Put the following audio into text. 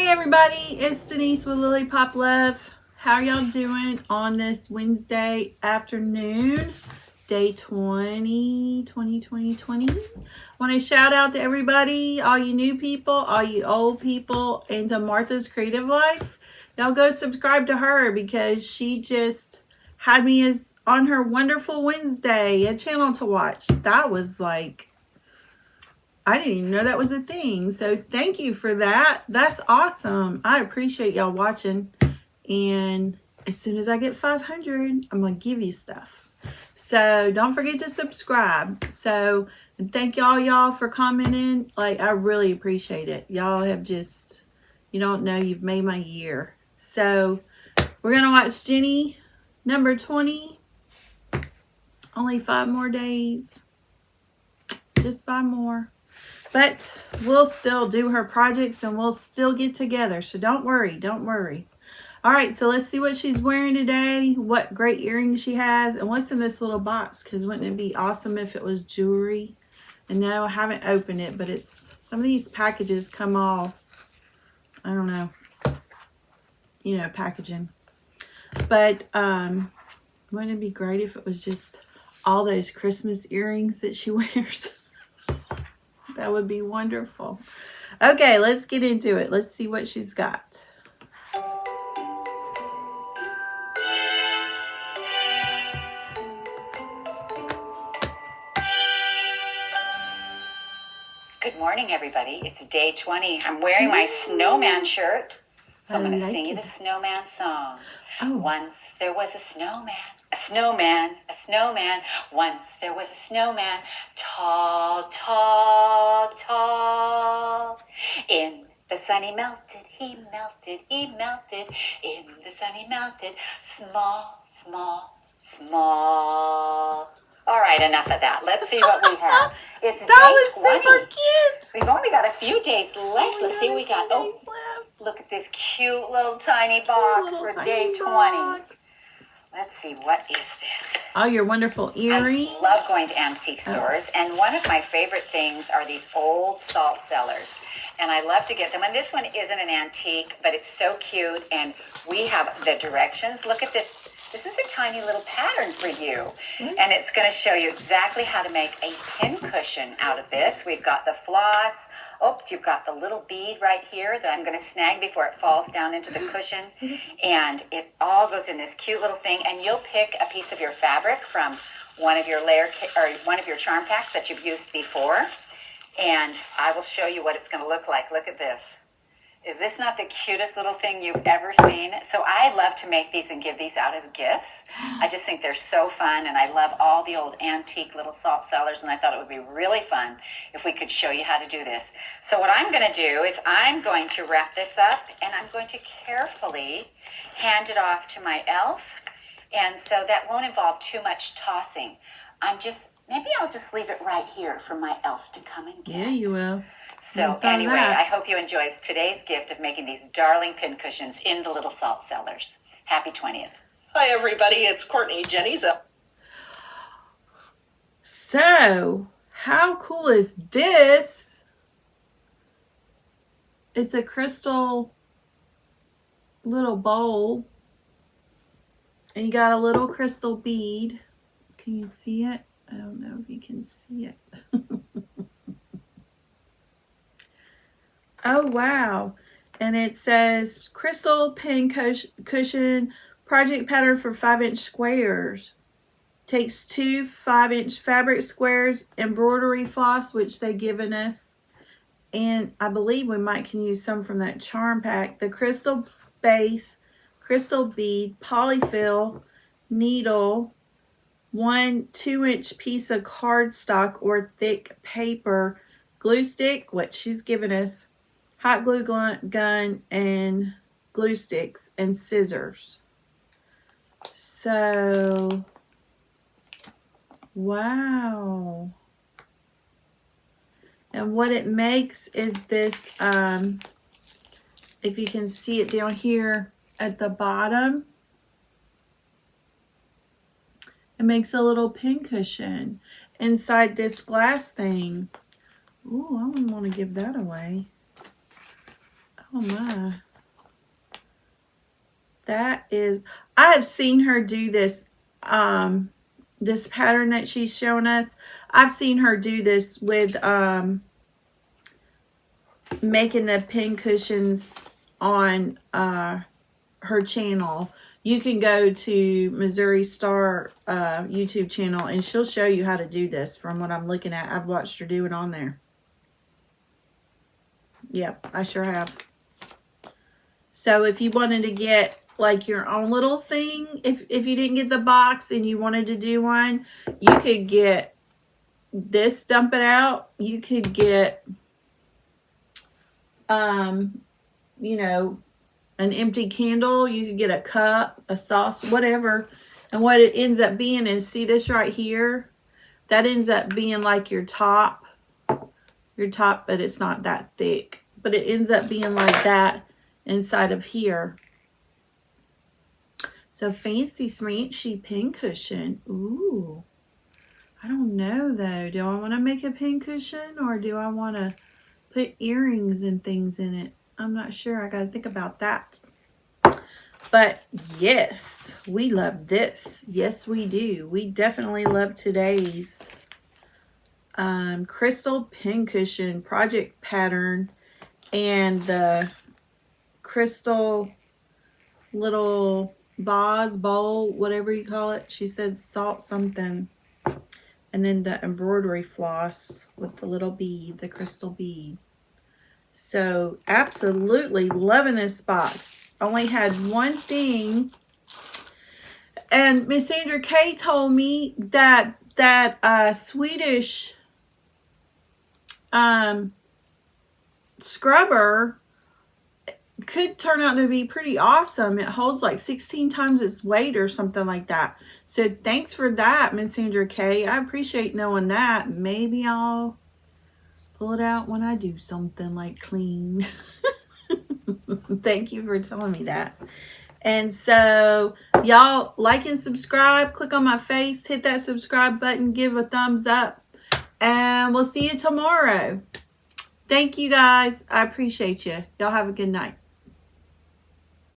everybody, it's Denise with Lily Pop Love. How are y'all doing on this Wednesday afternoon, day 20. Want to shout out to everybody, all you new people, all you old people, and to Martha's Creative Life. Y'all go subscribe to her because she just had me as on her wonderful Wednesday, a channel to watch. That was like, I didn't even know that was a thing. So thank you for that. That's awesome. I appreciate y'all watching. And as soon as I get 500, I'm going to give you stuff. So don't forget to subscribe. So thank y'all for commenting. Like, I really appreciate it. Y'all have just, you don't know, you've made my year. So we're going to watch Jenny number 20. Only 5 more days. Just 5 more. But we'll still do her projects and we'll still get together. So don't worry. Don't worry. All right. So let's see what she's wearing today. What great earrings she has. And what's in this little box. Because wouldn't it be awesome if it was jewelry? And no, I haven't opened it. But it's some of these packages come all, I don't know. You know, packaging. But wouldn't it be great if it was just all those Christmas earrings that she wears? That would be wonderful. Okay, let's get into it. Let's see what she's got. Good morning, everybody. It's day 20. I'm wearing my snowman shirt, so I'm going to sing you the snowman song. Oh. Once there was a snowman. A snowman, a snowman, once there was a snowman, tall, tall, tall. In the sun he melted, he melted, he melted. In the sun he melted, small, small, small. All right, enough of that. Let's see what we have. It's that day 20. Was super cute. We've only got a few days left. Let's see what we got. Oh, look at this cute little tiny box for day 20. Let's see, what is this? Oh, your wonderful earrings. I love going to antique stores, and one of my favorite things are these old salt cellars. And I love to get them. And this one isn't an antique, but it's so cute. And we have the directions. Look at this. This is a tiny little pattern for you. Yes. And it's going to show you exactly how to make a pin cushion out of this. We've got the floss. Oops, you've got the little bead right here that I'm going to snag before it falls down into the cushion. And it all goes in this cute little thing. And you'll pick a piece of your fabric from one of your one of your charm packs that you've used before. And I will show you what it's going to look like. Look at this. Is this not the cutest little thing you've ever seen? So I love to make these and give these out as gifts. I just think they're so fun, and I love all the old antique little salt cellars, and I thought it would be really fun if we could show you how to do this. So what I'm going to do is I'm going to wrap this up, and I'm going to carefully hand it off to my elf, and so that won't involve too much tossing. Maybe I'll just leave it right here for my elf to come and get. Yeah, you will. So anyway, I hope you enjoy today's gift of making these darling pin cushions in the little salt cellars. Happy 20th. Hi, everybody. It's Courtney. Jenny's up. So, how cool is this? It's a crystal little bowl. And you got a little crystal bead. Can you see it? I don't know if you can see it. Oh, wow. And it says crystal pin cushion project pattern for 5-inch squares. Takes 2 5-inch fabric squares, embroidery floss, which they've given us. And I believe we can use some from that charm pack. The crystal base, crystal bead, polyfill, needle, 1 2-inch piece of cardstock or thick paper, glue stick, what she's given us, hot glue gun, and glue sticks, and scissors. So, wow. And what it makes is this, if you can see it down here at the bottom, it makes a little pin cushion inside this glass thing. Ooh, I wouldn't want to give that away. Oh my. That is, I have seen her do this, this pattern that she's showing us. I've seen her do this with, making the pin cushions on, her channel. You can go to Missouri Star, YouTube channel, and she'll show you how to do this from what I'm looking at. I've watched her do it on there. Yep, I sure have. So if you wanted to get like your own little thing, if you didn't get the box and you wanted to do one, you could get this, dump it out. You could get, you know, an empty candle. You could get a cup, a sauce, whatever. And what it ends up being is, see this right here? That ends up being like your top, but it's not that thick. But it ends up being like that inside of here. So fancy smanchy pin cushion. Ooh. I don't know though. Do I want to make a pin cushion, or do I want to put earrings and things in it? I'm not sure. I got to think about that. But yes, we love this. Yes, we do. We definitely love today's crystal pin cushion project pattern and the crystal little vase, bowl, whatever you call it. She said salt something. And then the embroidery floss with the little bead, the crystal bead. So absolutely loving this box. Only had one thing. And Miss Sandra K told me that Swedish scrubber could turn out to be pretty awesome. It holds like 16 times its weight or something like that. So thanks for that, Miss Sandra K. I appreciate knowing that. Maybe I'll pull it out when I do something like clean. Thank you for telling me that. And so y'all like and subscribe. Click on my face. Hit that subscribe button. Give a thumbs up. And we'll see you tomorrow. Thank you guys. I appreciate you. Y'all have a good night.